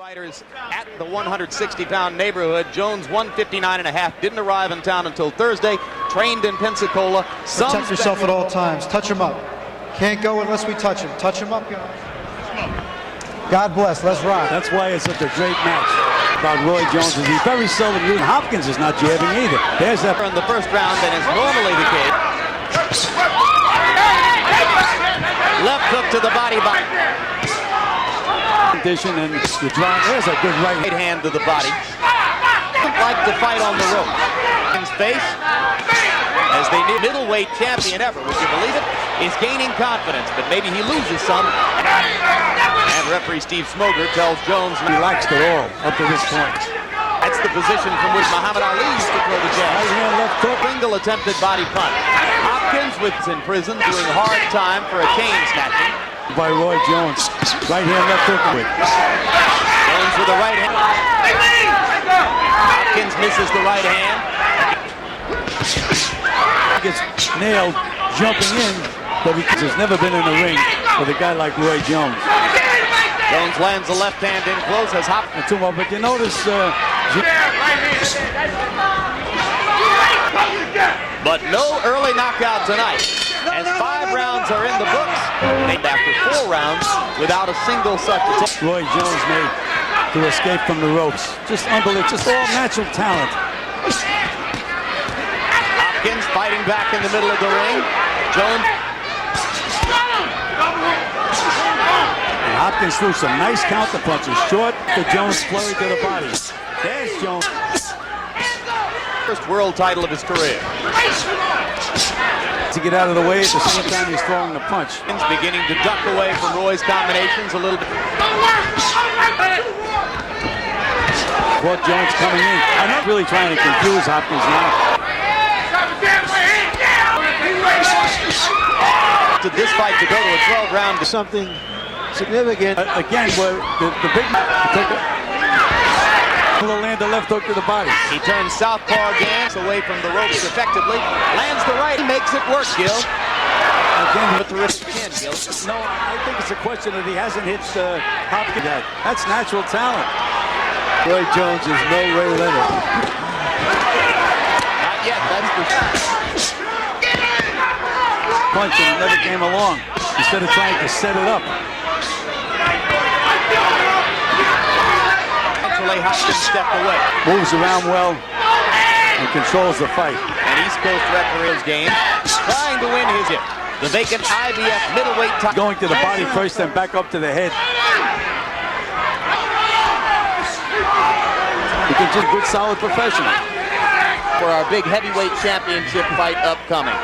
Fighters at the 160-pound neighborhood. Jones 159.5. Didn't arrive in town until Thursday. Trained in Pensacola. Protect yourself at all times. Touch him up. Can't go unless we touch him. Touch him up, guys. God bless. Let's rock. That's why it's such a great match. About Roy Jones is he very seldom used. Hopkins is not jabbing either. There's that in the first round than is normally the case. Left hook to the body by condition and the drive. There's a good right hand to the body. Like to fight on the rope. In face, as they need middleweight champion ever, would you believe it, is gaining confidence, but maybe he loses some. And referee Steve Smoger tells Jones relaxed at all up to this point. That's the position from which Muhammad Ali used to throw the jab. Right hand, left hook. Single attempted body punch. Hopkins with in prison doing hard time for a cane snatching. By Roy Jones. Right hand, left hook. Jones with the right hand. Hopkins misses the right hand. Gets nailed jumping in, but he has never been in a ring with a guy like Roy Jones. Jones lands the left hand in close as Hopkins. But you notice but no early knockout tonight, as 5 rounds are in the books, and after 4 rounds without a single such attempt. Roy Jones made to escape from the ropes. Just unbelievable, just all natural talent. Hopkins fighting back in the middle of the ring. Jones. And Hopkins threw some nice counter punches. Short to Jones, flurry to the body. There's Jones. First world title of his career. To get out of the way at the same time he's throwing the punch. He's beginning to duck away from Roy's combinations a little bit. Caught Jones coming in. I'm not really trying to confuse Hopkins now. To this fight to go to a 12-round to something significant. Again, where the big will land the left hook to the body. He turns southpaw again, away from the ropes effectively. Lands the right, he makes it work, Gil. Again, with the wrist again, Gil. No, I think it's a question that he hasn't hit Hopkins yet. That's natural talent. Roy Jones is no Ray Leonard. Not yet, that's for sure. Punch and never came along instead of trying to set it up. Hopkins stepped away. Moves around well and controls the fight. And East Coast referee's game, trying to win his hip. The vacant IBF middleweight title. Going to the body first, then back up to the head. He can just good, solid professional. For our big heavyweight championship fight upcoming.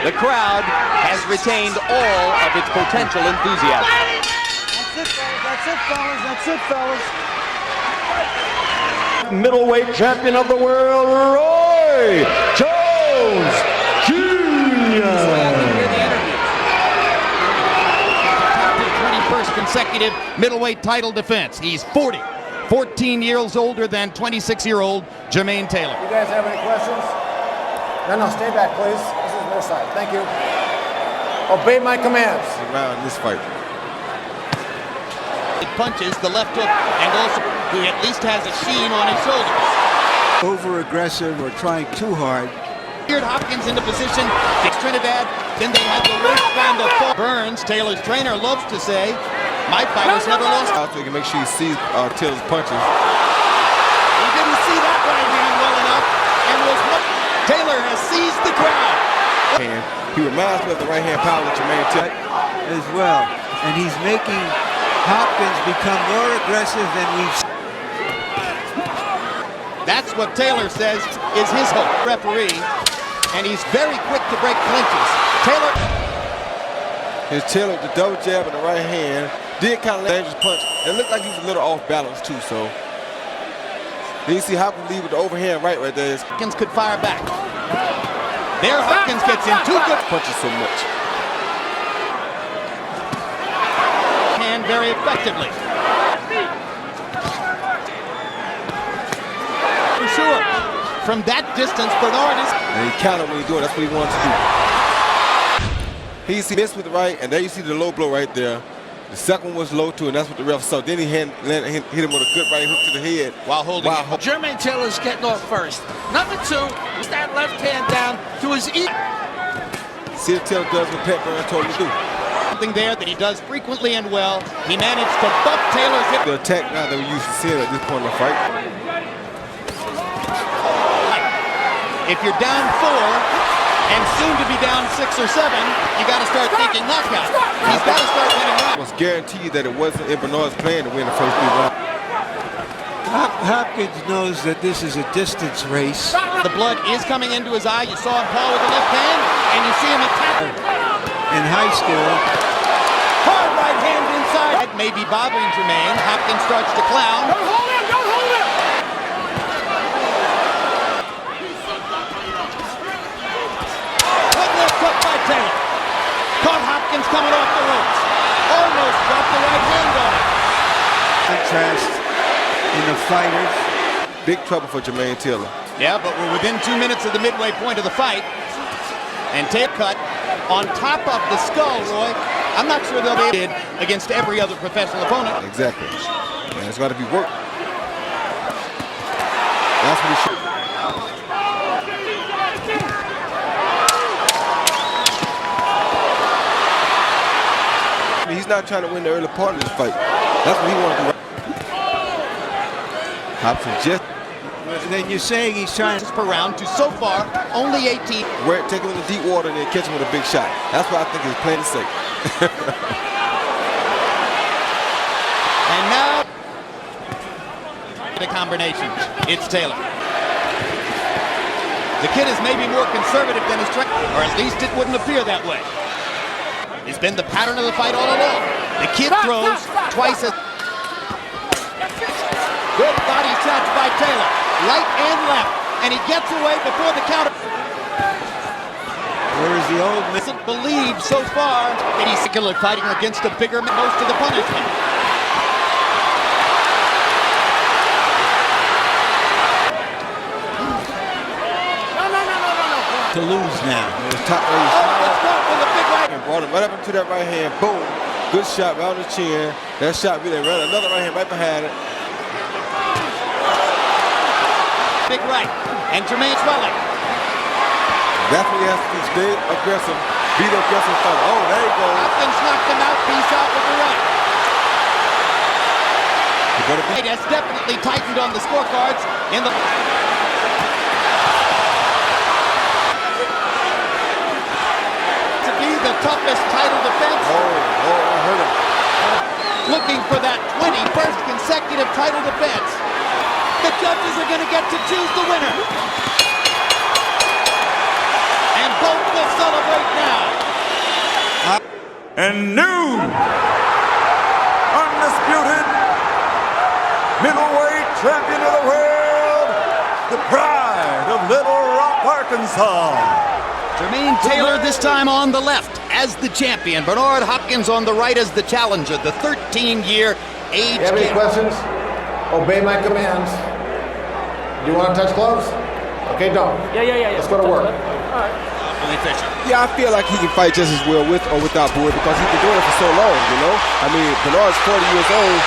The crowd has retained all of its potential enthusiasm. That's it, fellas. That's it, fellas. Middleweight champion of the world, Roy Jones Jr. 21st consecutive middleweight title defense. He's 14 years older than 26-year-old Jermaine Taylor. You guys have any questions? No, stay back, please. This is their side. Thank you. Obey my commands. Around this fight. It punches the left hook, and also he at least has a sheen on his shoulders. Over-aggressive or trying too hard. Here Hopkins into position. Takes Trinidad. Then they have the waistband of Burns. Taylor's trainer loves to say, "My fighter's never lost." I think make sure he sees Taylor's punches. He didn't see that right hand well enough, and Taylor has seized the crowd. He reminds me of the right-hand power that Jermaine Taylor as well, and he's making Hopkins become more aggressive than we've seen. That's what Taylor says is his hope. Referee, and he's very quick to break clinches. Taylor. His Taylor, the double jab in the right hand, did kind of dangerous punch. It looked like he was a little off balance too, so. Then you see Hopkins leave with the overhand right there. Hopkins could fire back. There Hopkins gets in 2 good punches so much. Hand very effectively. For sure. From that distance, Bernard is. And he countered when he doing it. That's what he wanted to do. He missed with the right, and there you see the low blow right there. The second one was low too, and that's what the ref saw. Then he hit him with a good right hook to the head while holding it. Jermaine Taylor's getting off first. Number 2 is that left hand down to his ear. See what Taylor does what Pat Burns told him to do. Something there that he does frequently and well. He managed to buck Taylor's hip. The attack now that we used to see at this point in the fight. If you're down 4 and soon to be down 6 or 7, you got to start thinking knockout. He's got to start winning rounds. I was guaranteed that it wasn't in Bernard's plan to win the first 3 rounds. Hopkins knows that this is a distance race. The blood is coming into his eye. You saw him paw with the left hand, and you see him attack. In high school, Hard right hand inside. That may be bothering Jermaine. Hopkins starts to clown. Don't hold him! Don't hold him! Good left hook by Taylor. Caught Hopkins coming off the ropes. Almost dropped the right hand on him. contrast in the fighters. Big trouble for Jermaine Taylor. Yeah, but we're within 2 minutes of the midway point of the fight. And tape cut on top of the skull, Roy. I'm not sure they'll be able to against every other professional opponent. Exactly. And it's got to be work. That's what he should. I mean, he's not trying to win the early part of this fight. That's what he wants to do. Hopkins just. Then you're saying he's trying Per round to so far only 18. Where take him in the deep water and then catch him with a big shot. That's what I think his plan is safe. And now the combination. It's Taylor. The kid is maybe more conservative than his trainer, or at least it wouldn't appear that way. It's been the pattern of the fight all along. The kid throws twice as good body shots by Taylor, right and left, and he gets away before the counter. Where is the old man? Doesn't believe so far that he's fighting against a bigger man, most of the punishment. To lose now. Top range. Let's go with a big right. And brought him right up into that right hand. Boom. Good shot right on the chin. That shot really ran another right hand right behind it. Big right. And Jermaine swelling. That's what he has to do. Stay aggressive. Be the aggressive fighter. Oh, there you go. Hopkins knocked the mouthpiece out with the right. It has definitely tightened on the scorecards in the. To be the toughest title defense. Oh, I heard him. Looking for that 21st consecutive title defense. The judges are going to get to choose the winner. And both will celebrate now. And new undisputed middleweight champion of the world, the pride of Little Rock, Arkansas. Jermaine Taylor this time on the left as the champion. Bernard Hopkins on the right as the challenger. The 13-year age. You have any questions? Obey my commands. Do you want to touch gloves? Okay, don't. Yeah. Let's go to work. Yeah, I feel like he can fight just as well with or without Boyd because he's been doing it for so long, you know? I mean, Bernard's 40 years old.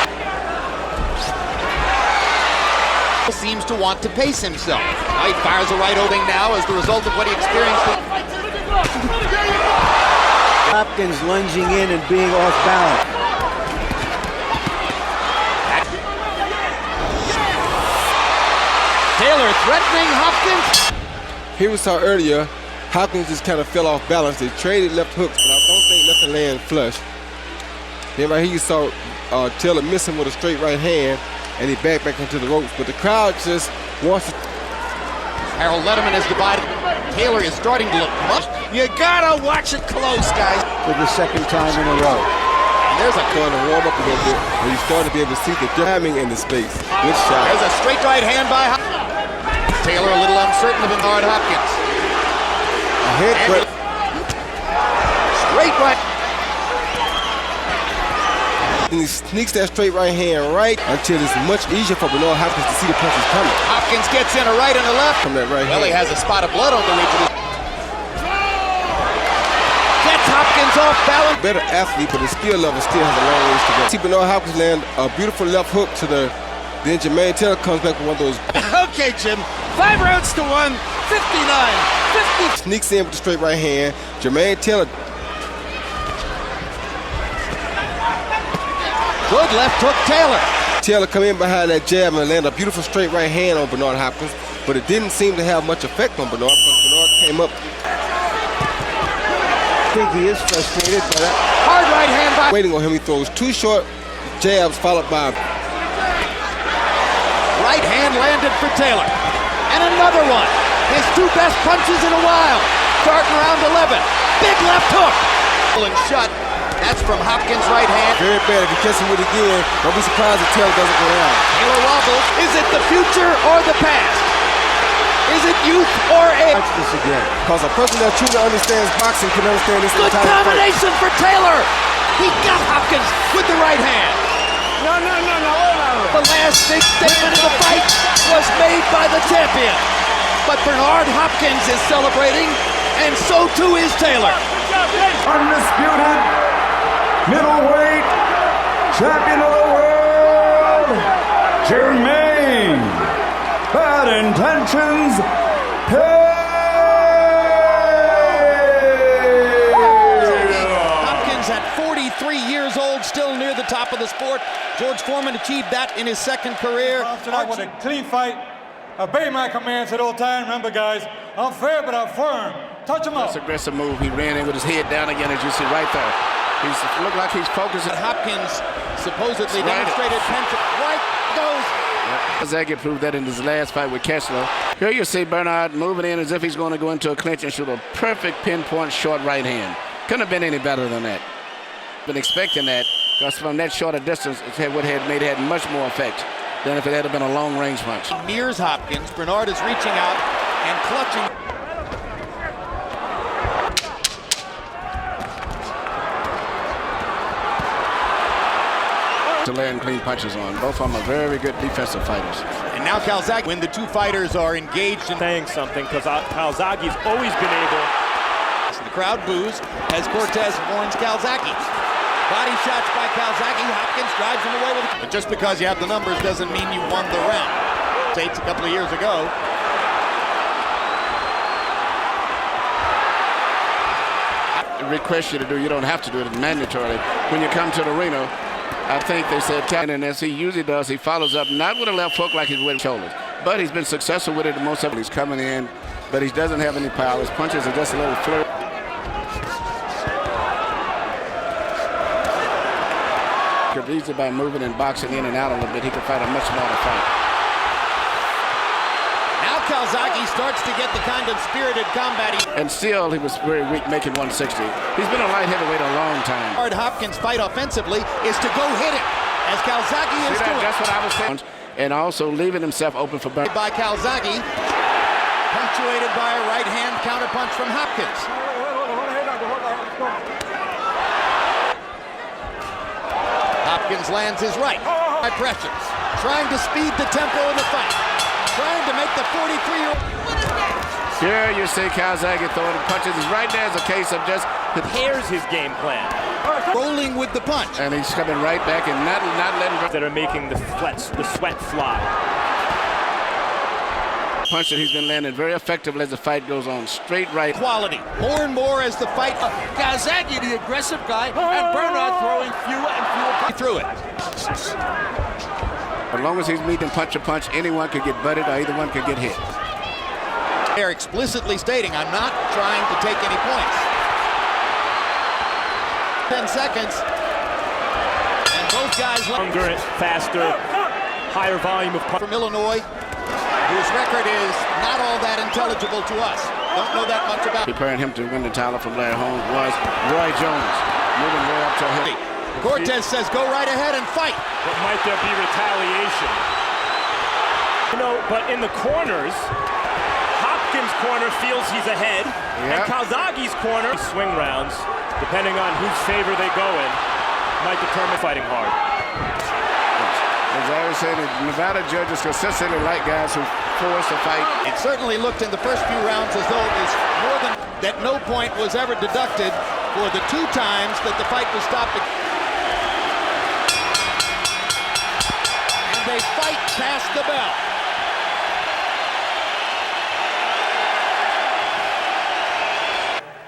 Seems to want to pace himself. He fires a right opening now as the result of what he experienced. Hopkins lunging in and being off balance. Taylor threatening Hopkins. Here we saw earlier, Hopkins just kind of fell off balance. They traded left hooks, but I don't think left land flush. Then right here you saw Taylor miss him with a straight right hand, and he back into the ropes. But the crowd just wants to. Harold Letterman is divided. Taylor is starting to look much. You gotta watch it close, guys. For the second time in a row. There's a starting to warm up a little bit, and he's starting to be able to see the timing in the space. Good shot. There's a straight right hand by Hopkins. Taylor a little uncertain of Bernard Hopkins. A head break. Straight right. And he sneaks that straight right hand right until it's much easier for Bernard Hopkins to see the punches coming. Hopkins gets in a right and a left. From that right Well, hand. he has a spot of blood on the ridge of his. Gets Hopkins Hopkins off balance. Better athlete, but his skill level still has a long ways to go. See Bernard Hopkins land a beautiful left hook to the. Then Jermaine Taylor comes back with one of those. Okay, Jim. 5 rounds to 1. 59. 50. Sneaks in with the straight right hand. Jermaine Taylor. Good left hook, Taylor. Taylor come in behind that jab and land a beautiful straight right hand on Bernard Hopkins, but it didn't seem to have much effect on Bernard because Bernard came up. I think he is frustrated, but Hard right hand by. Waiting on him, he throws 2 short jabs followed by. Right hand landed for Taylor. And another one. His 2 best punches in a while. Starting round 11. Big left hook. Pulling shut. That's from Hopkins' right hand. Very bad. If you catch him with it again, don't be surprised if Taylor doesn't go down. Taylor wobbles. Is it the future or the past? Is it youth or age? watch this again. Because a person that truly understands boxing can understand this Good entire fight. combination for Taylor. He got Hopkins with the right hand. No. The last big statement of the fight was made by the champion. But Bernard Hopkins is celebrating, and so too is Taylor. Undisputed middleweight champion of the world, Jermain. Bad intentions. Hopkins at 43 years old, still near the top of the sport. George Foreman achieved that in his second career. Tonight with a clean fight. Obey my commands at all times. Remember, guys, I'm fair, but I'm firm. Touch him up. That's an aggressive move. He ran in with his head down again, as you see right there. He looked like he's focusing. Hopkins supposedly Right. demonstrated penchant. Right goes. Calzaghe proved that in his last fight with Kessler. Here you see Bernard moving in as if he's going to go into a clinch and shoot a perfect pinpoint short right hand. Couldn't have been any better than that. Been expecting that, because from that shorter distance, it would have made it had much more effect than if it had been a long-range punch. Nears Hopkins. Bernard is reaching out and clutching. To land clean punches on. Both of them are very good defensive fighters. And now Calzaghe, when the two fighters are engaged in saying something, because Calzaghe's always been able. The crowd boos as Cortez warns Calzaghe. Body shots by Calzaghe. Hopkins drives him away with it. But just because you have the numbers doesn't mean you won the round. States a couple of years ago. Request you to do, you don't have to do it mandatorily. When you come to the arena, I think they said, and as he usually does, he follows up not with a left hook like he's with shoulders, but he's been successful with it most of it. He's coming in, but he doesn't have any power. His punches are just a little flirt. Easily by moving and boxing in and out a little bit, he could fight a much smarter fight. Now Calzaghe starts to get the kind of spirited combat. And still, he was very weak making 160. He's been a light heavyweight a long time. Hard Hopkins' fight offensively is to go hit him, as Calzaghe is doing. That's what I was saying. And also leaving himself open for burn. By Calzaghe, punctuated by a right hand counterpunch from Hopkins. Hopkins lands his right by pressures, trying to speed the tempo of the fight, trying to make the 43-year-old. Here you see Calzaghe throwing punches. Right there is a case of just Here's his game plan. Rolling with the punch. And he's coming right back and not letting That are making the sweat fly. punch that he's been landing very effectively as the fight goes on. Straight right. Quality. More and more as the fight. Calzaghe, the aggressive guy, and Bernard throwing fewer and fewer punches. Through it. As long as he's meeting punch to punch, anyone could get butted or either one could get hit. They're explicitly stating, I'm not trying to take any points. 10 seconds. And both guys Longer, faster, higher volume of punch. from Illinois, whose record is not all that intelligible to us. Don't know that much about. Preparing him to win the title from Larry Holmes was Roy Jones, moving way up to him. Cortez says, go right ahead and fight. But might there be retaliation? You know, but in the corners, Hopkins' corner feels he's ahead, and Calzaghe's corner, swing rounds, depending on whose favor they go in, might determine fighting hard. There's Larry said that Nevada judges consistently like guys who force a fight. It certainly looked in the first few rounds as though it was more than that. No point was ever deducted for the 2 times that the fight was stopped. And they fight past the bell.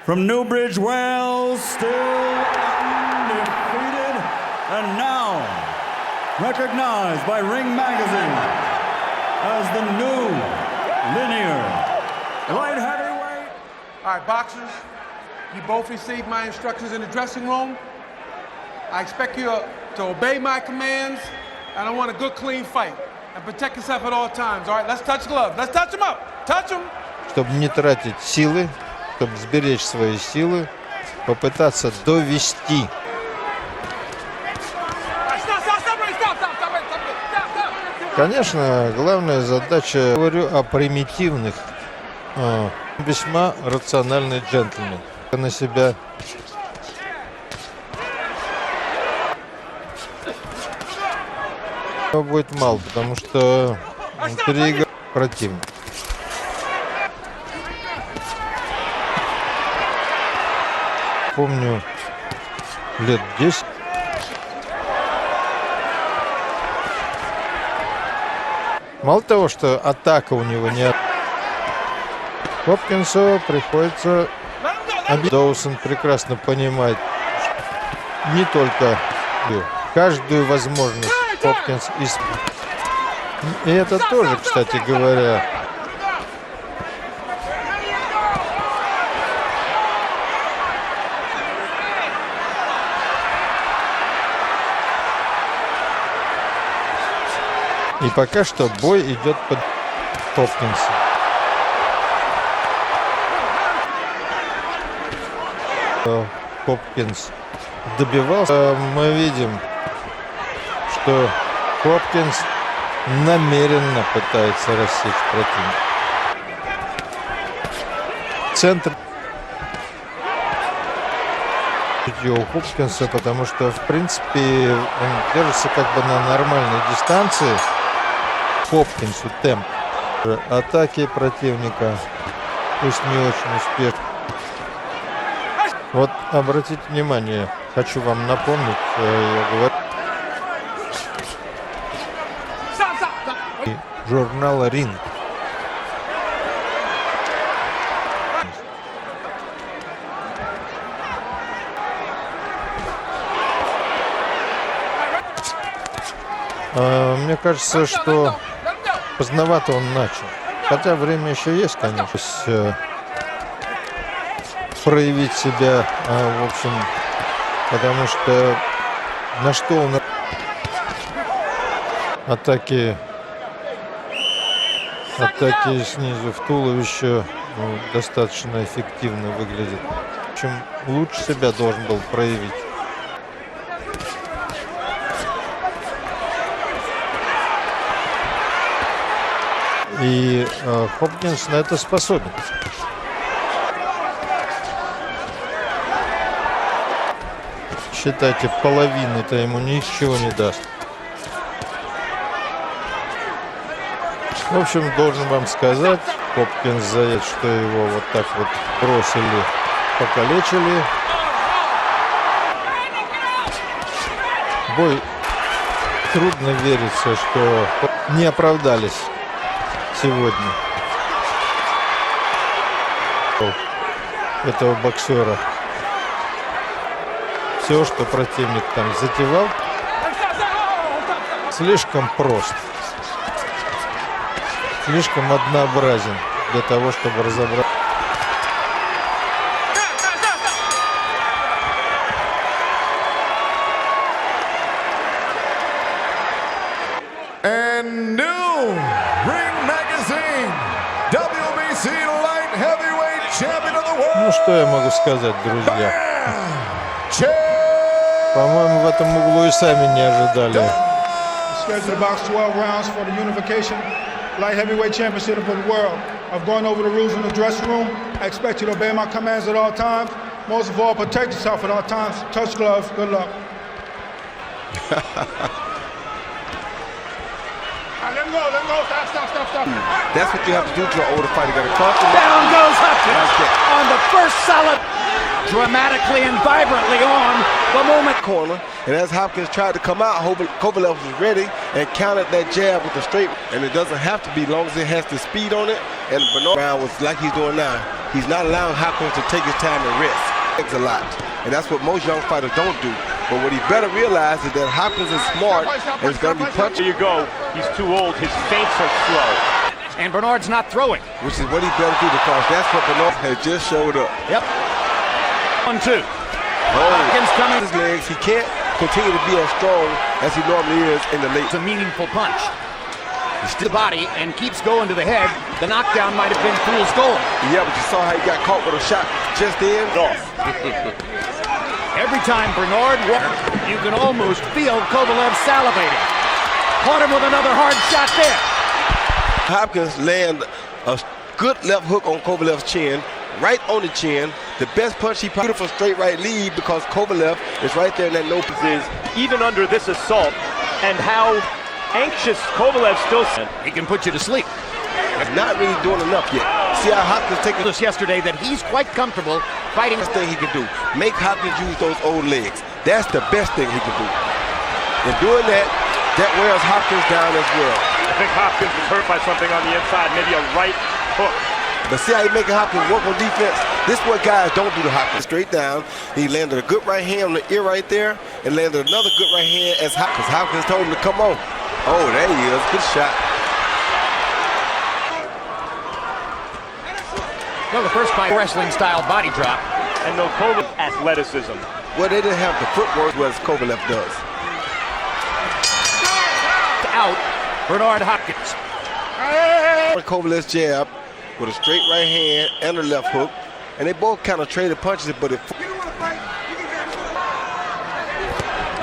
From Newbridge, Wales, still undefeated, and now recognized by Ring Magazine as the new linear light heavyweight. All right, boxers, you both received my instructions in the dressing room. I expect you to obey my commands, and I want a good, clean fight. And protect yourself at all times, all right? Let's touch gloves. Let's touch them up. Touch them. Чтобы не тратить силы, чтобы сберечь свои силы, попытаться довести. Конечно, главная задача, говорю о примитивных, весьма рациональный джентльмен. На себя будет мало, потому что переиграл противник. Помню, лет 10. Мало того, что атака у него не... Хопкинсу приходится... Дawson прекрасно понимает не только каждую возможность Хопкинс и это тоже, кстати говоря, и пока что бой идет под Хопкинсом. Хопкинс добивался. Мы видим, что Хопкинс намеренно пытается рассечь противника. Центр у Хопкинса, потому что в принципе он держится как бы на нормальной дистанции. Хопкинсу темп атаки противника пусть не очень успешно. Вот обратите внимание, хочу вам напомнить, я говорю, журнала «Ринг». Мне кажется, что поздновато он начал. Хотя время еще есть, конечно. Проявить себя, в общем, потому что на что он атаки снизу в туловище достаточно эффективно выглядит. В общем, лучше себя должен был проявить. И Хопкинс на это способен. Считайте, половины-то ему ничего не даст. В общем, должен вам сказать, Хопкинс заявит, что его вот так вот бросили, покалечили. Бой, трудно верится, что не оправдались сегодня этого боксера. Все, что противник там затевал, слишком прост, слишком однообразен для того, чтобы разобрать. And new Ring Magazine WBC light heavyweight champion of the world. Ну что я могу сказать, друзья? По-моему, в этом углу и сами не ожидали. Scheduled to box 12 rounds for the unification light heavyweight championship of the world. I've gone over the rules in the dressing room. I expect you to obey my commands at all times. Most of all, protect yourself at all times. Touch gloves. Good luck. Let him go. Stop. That's what you have to do to an older fighter. You got to cross the Down goes Hopkins Like on the first solid, dramatically and vibrantly on the moment. corner. And as Hopkins tried to come out, Kovalev was ready and countered that jab with a straight. And it doesn't have to be long as it has the speed on it. And Bernard Brown was like he's doing now. He's not allowing Hopkins to take his time and rest. It's a lot. And that's what most young fighters don't do. But what he better realize is that Hopkins is smart and is going to be punching. There you go. He's too old. His feints are slow. And Bernard's not throwing. Which is what he better do, because that's what Bernard has just showed up. Yep. 1-2. Hopkins coming his legs. He can't continue to be as strong as he normally is in the late. It's a meaningful punch. He's to the body and keeps going to the head. The knockdown might have been fool's gold. Yeah, but you saw how he got caught with a shot just then. Off. Every time Bernard walked, you can almost feel Kovalev salivating. Caught him with another hard shot there. Hopkins landed a good left hook on Kovalev's chin, right on the chin. The best punch he put for straight right lead, because Kovalev is right there in that no position. Even under this assault, and how anxious Kovalev still. He can put you to sleep. He's not really doing enough yet. See how Hopkins taking this yesterday that he's quite comfortable fighting. Best thing he can do, make Hopkins use those old legs. That's the best thing he can do. In doing that, that wears Hopkins down as well. I think Hopkins was hurt by something on the inside, maybe a right hook. But see how he making Hopkins work on defense? This is what guys don't do to Hopkins. Straight down, he landed a good right hand on the ear right there, and landed another good right hand as Hopkins. Hopkins told him to come on. Oh, there he is. Good shot. Well, the first fight, wrestling-style body drop. And no Kovalev athleticism. Well, they didn't have the footwork as Kovalev does. Out, Bernard Hopkins. Kovalev's jab with a straight right hand and a left hook. And they both kind of traded punches, but it...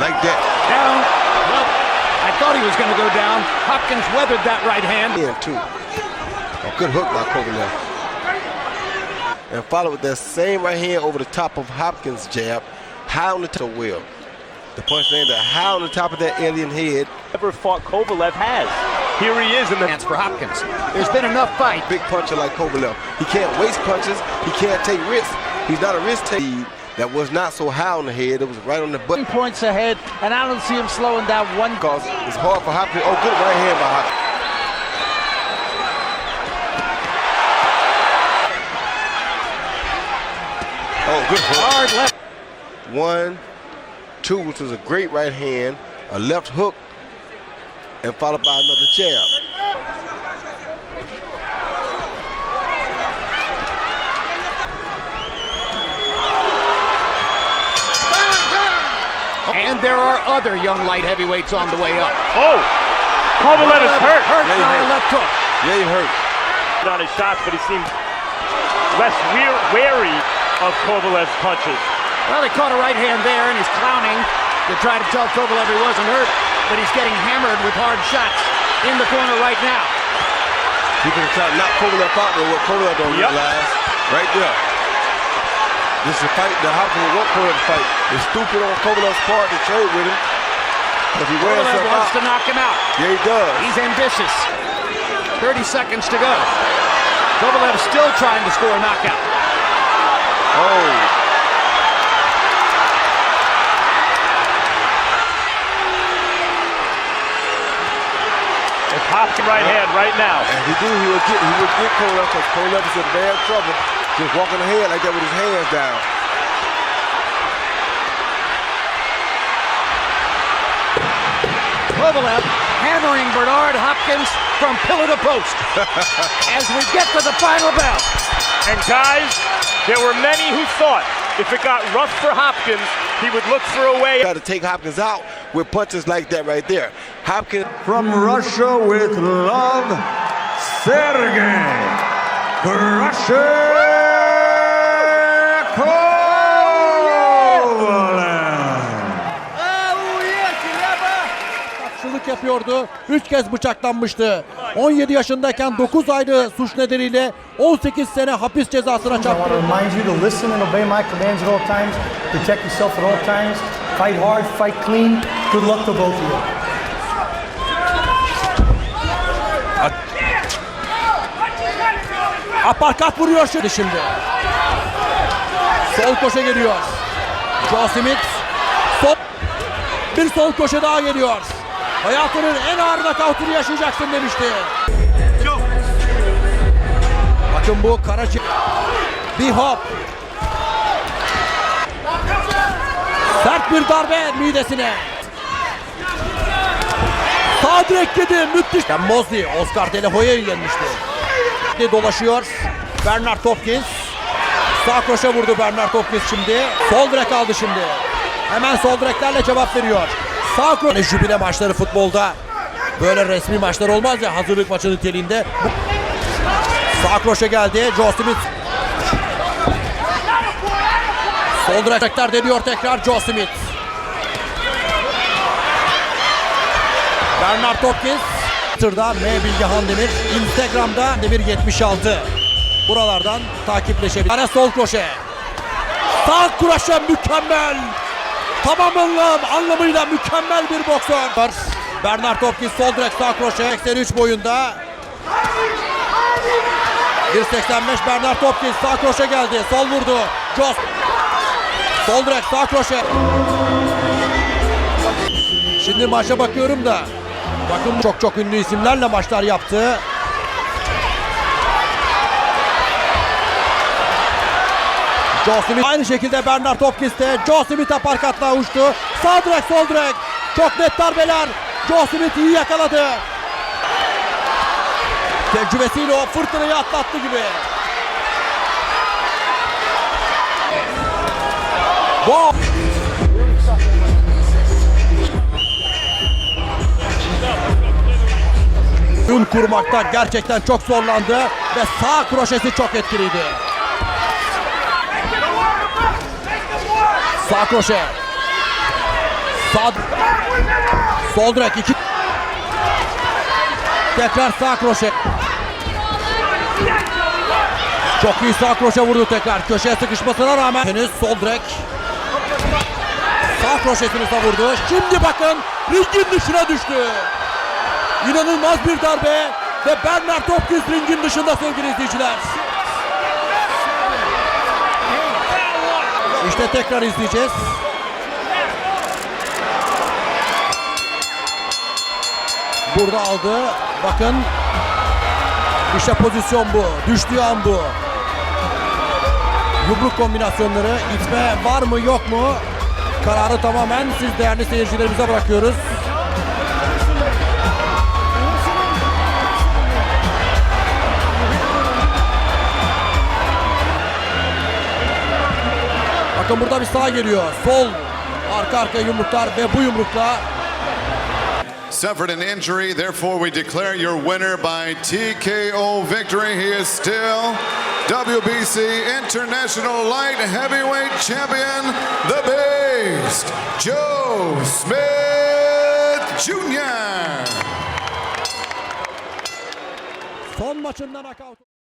like that. Down. Well, I thought he was going to go down. Hopkins weathered that right hand. Yeah, too. A good hook by Kovalev. And followed with that same right hand over the top of Hopkins' jab, high on the top of the wheel. The punch landed high on the top of that alien head. Never fought Kovalev has. Here he is in the chance for Hopkins. There's been enough fight. Big puncher like Kovalev. He can't waste punches. He can't take risks. He's not a risk taker. That was not so high on the head. It was right on the butt. Points ahead, and I don't see him slowing down one. Because it's hard for Hopkins. Oh, good right hand by Hopkins. Oh, good hard left. 1, 2, which was a great right hand, a left hook, and followed by another jab. And there are other young light heavyweights on the way up. Oh, Kovalev is hurt. Hurt by a left hook. Yeah, he hurt. On his shots, but he seemed less wary of Kovalev's punches. Well, he caught a right hand there, and he's clowning to try to tell Kovalev he wasn't hurt, but he's getting hammered with hard shots in the corner right now. He can try to knock Kovalev out, but what Kovalev don't realize, right there. This is a fight that Hopkins will want Kovalev to fight. It's stupid on Kovalev's part to trade with him. If he wears Kovalev wants to knock him out. Yeah, he does. He's ambitious. 30 seconds to go. Kovalev still trying to score a knockout. Oh. It's Hopkins right hand right now. And he would get Kovalev, because Kovalev is in bad trouble. Just walking ahead like that with his hands down. Kovalev hammering Bernard Hopkins from pillar to post as we get to the final bell. And guys, there were many who thought if it got rough for Hopkins, he would look for a way. Got to take Hopkins out with punches like that right there. Hopkins. From Russia with love, Sergey Kovalev. Karşılık yapıyordu. 3 kez bıçaklanmıştı. 17 yaşındayken 9 aylık suç nedeniyle 18 sene hapis cezasına çarptırıldı. I want to remind you to listen and obey my commands at all times. Protect yourself at all times. Fight hard, fight clean. Good luck to both of you. Aparkat vuruyor şimdi. Sol koşa geliyor. Joe Smith. Bir sol koşa daha geliyor. Hayatının en ağır knockout'unu yaşayacaksın demişti. Bakın bu Karaci. Bir hop. Sert bir darbe midesine. Sağ direkt yedi. Müthiş. Mosley Oscar De La Hoya'yı yenmişti. Dolaşıyor. Bernard Hopkins. Sağ kroşe vurdu Bernard Hopkins şimdi. Sol direk aldı şimdi. Hemen sol direklerle cevap veriyor. Sağ kroşe. Jübile maçları futbolda. Böyle resmi maçlar olmaz ya, hazırlık maçı niteliğinde. Sağ kroşe geldi. Joe Smith. Sol direkler deniyor tekrar Joe Smith. Bernard Hopkins. Twitter'da M. Bilgehan Demir. Instagram'da Demir76. Buralardan takipleşebilir. Ara sol kroşe. Sağ kroşe mükemmel. Tamamıyla anlamıyla mükemmel bir boksör. Bernard Hopkins sol direk sağ kroşe. 83 boyunda. 1.85 Bernard Hopkins sağ kroşe geldi. Sol vurdu. Jos. Sol direk sağ kroşe. Şimdi maça bakıyorum da. Bakın çok ünlü isimlerle maçlar yaptı. Joe Smith aynı şekilde Bernard Hopkins'te. Joe Smith aparkatla uçtu. Sağ direk sol direk. Çok net darbeler. Joe Smith iyi yakaladı. Tecrübesiyle o fırtınayı atlattı gibi. Wow. Oyun kurmakta gerçekten çok zorlandı ve sağ kroşesi çok etkiliydi. Sağ kroşe. Sağ. Sol direk 2. Tekrar sağ kroşe. Çok iyi sağ kroşe vurdu tekrar. Köşeye sıkışmasına rağmen henüz sol direk. Sağ kroşesini savurdu. Şimdi bakın ringin dışına düştü. İnanılmaz bir darbe ve Bernard Hopkins ringin dışında sevgili izleyiciler. İşte tekrar izleyeceğiz. Burada aldı. Bakın. İşte pozisyon bu. Düştüğü an bu. Yumruk kombinasyonları. İtme var mı yok mu? Kararı tamamen siz değerli seyircilerimize bırakıyoruz. Bakın burada bir sağ geliyor. Sol. Arka arkaya yumruklar ve bu yumrukla. Suffered an injury, therefore we declare your winner by TKO victory. He is still WBC International Light Heavyweight Champion, the Beast, Joe Smith Jr. Son maçından knockout.